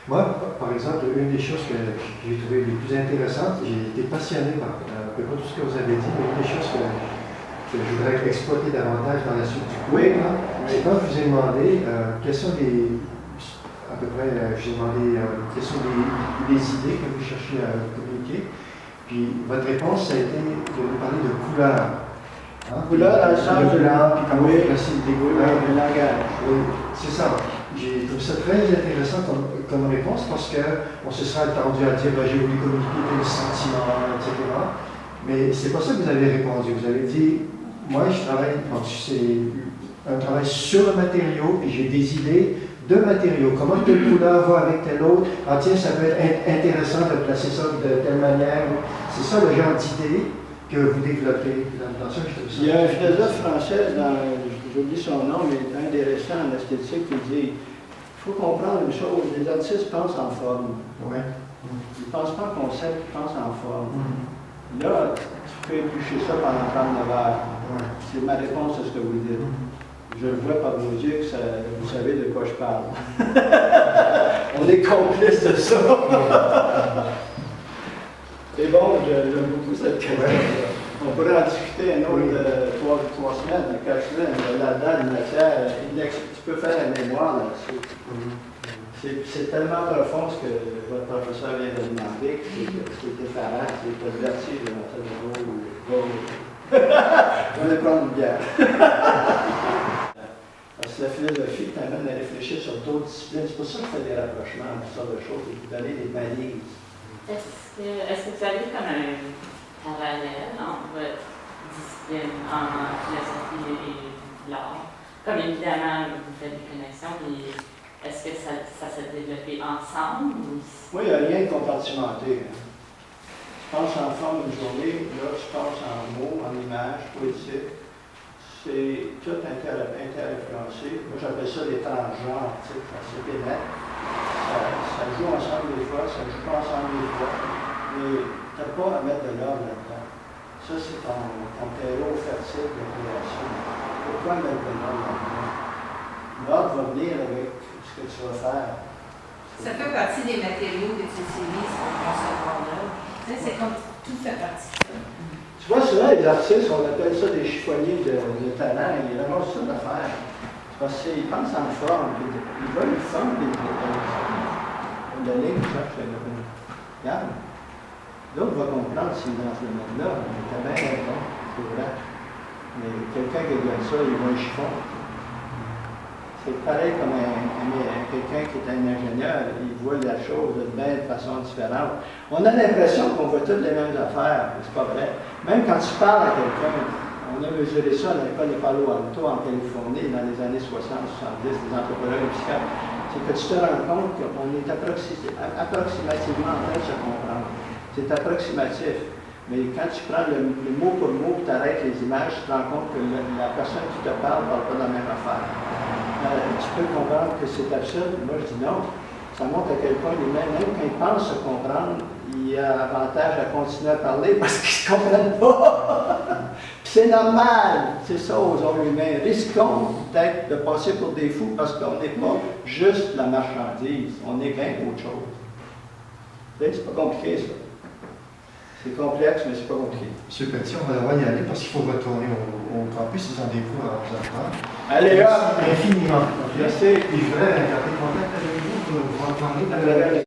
Moi, par exemple, une des choses que j'ai trouvées les plus intéressantes, j'ai été passionné par à peu près tout ce que vous avez dit, mais une des choses que je voudrais exploiter davantage dans la suite du cours, c'est quand je vous ai demandé quelles sont les, à peu près, je vous ai demandé quelles sont les idées que vous cherchez à communiquer, puis votre réponse, ça a été de nous parler de couleurs. Couleur dans le sens de blanc, puis comment oui, placer des couleurs. le langage. Oui, c'est ça. J'ai trouvé ça très intéressant comme réponse parce qu'on se serait attendu à dire j'ai voulu communiquer tel sentiment, etc. Mais c'est pas ça que vous avez répondu. Vous avez dit moi je travaille, c'est un travail sur le matériau et j'ai des idées de matériaux. Comment telle couleur va avec telle autre? Ah tiens, ça peut être intéressant de placer ça de telle manière. C'est ça le genre d'idée que vous développez dans ça. Il y a un philosophe français, j'oublie son nom, mais un des récents en esthétique, qui dit il faut comprendre une chose, les artistes pensent en forme. Ouais. Ils ne pensent pas en concept, ils pensent en forme. Là, tu peux éplucher ça pendant 39 heures. C'est ma réponse à ce que vous dites. Je le vois par vos yeux que vous savez de quoi je parle. On est complices de ça. C'est bon, j'aime beaucoup cette question. On pourrait en discuter un autre 3 semaines, 4 semaines. Là-dedans, matière, tu peux faire un mémoire là-dessus. C'est tellement profond ce que votre professeur vient de demander que c'est effarant, c'est pas le vertige de notre cerveau. On va prendre une bière. Parce que la philosophie t'amène à réfléchir sur d'autres disciplines. C'est pour ça qu'on fait des rapprochements, toutes sortes de choses, et vous donner des balises. Est-ce que vous avez comme un parallèle entre votre discipline en philosophie et l'art? Comme évidemment, vous faites des connexions, mais est-ce que ça s'est développé ensemble? Ou... Moi, il n'y a rien de compartimenté. Je pense en forme une journée, là, je pense en mots, en images, poétique. C'est tout interinfluencé. Moi, j'appelle ça les transgenres, ça se pénètre. Ça joue ensemble des fois, ça ne joue pas ensemble des fois. Mais tu n'as pas à mettre de l'ordre là-dedans. Ça, c'est ton terreau fertile de création. Pourquoi mettre de l'ordre là-dedans? L'ordre va venir avec ce que tu vas faire. Ça fait partie des matériaux que tu utilises pour concevoir l'œuvre. C'est comme tout fait partie de ça. Tu vois, souvent, les artistes, on appelle ça des chiffonniers de talent, ils ramassent ça d'affaires. Parce qu'ils pensent en forme, ils veulent une forme, puis ils la ligne, ça, je regarde. L'autre va comprendre s'il est dans ce domaine-là, mais t'as bien raison, c'est vrai. Mais quelqu'un qui regarde ça, il voit un chiffon. C'est pareil comme quelqu'un qui est un ingénieur, il voit la chose de bien de façon différente. On a l'impression qu'on voit toutes les mêmes affaires, mais c'est pas vrai. Même quand tu parles à quelqu'un, on a mesuré ça à l'école de Palo Alto en Californie dans les années 60-70, des anthropologues psychiatres, c'est que tu te rends compte qu'on est approximativement en train de se comprendre. C'est approximatif. Mais quand tu prends le mot pour mot et tu arrêtes les images, tu te rends compte que la personne qui te parle ne parle pas de la même affaire. Tu peux comprendre que c'est absurde. Moi, je dis non. Ça montre à quel point l'humain, même quand il pense se comprendre, il y a avantage à continuer à parler parce qu'ils ne se comprennent pas. Puis c'est normal. C'est ça aux hommes humains. Risquons peut-être de passer pour des fous parce qu'on n'est pas juste la marchandise. On est bien autre chose. C'est pas compliqué, ça. C'est complexe, mais c'est pas compliqué. Monsieur Petit, on va devoir y aller parce qu'il faut retourner au campus, ils ont des cours à 11h30. Allez, hop! Merci infiniment. Merci. Et je voudrais garder contact avec vous pour vous en parler.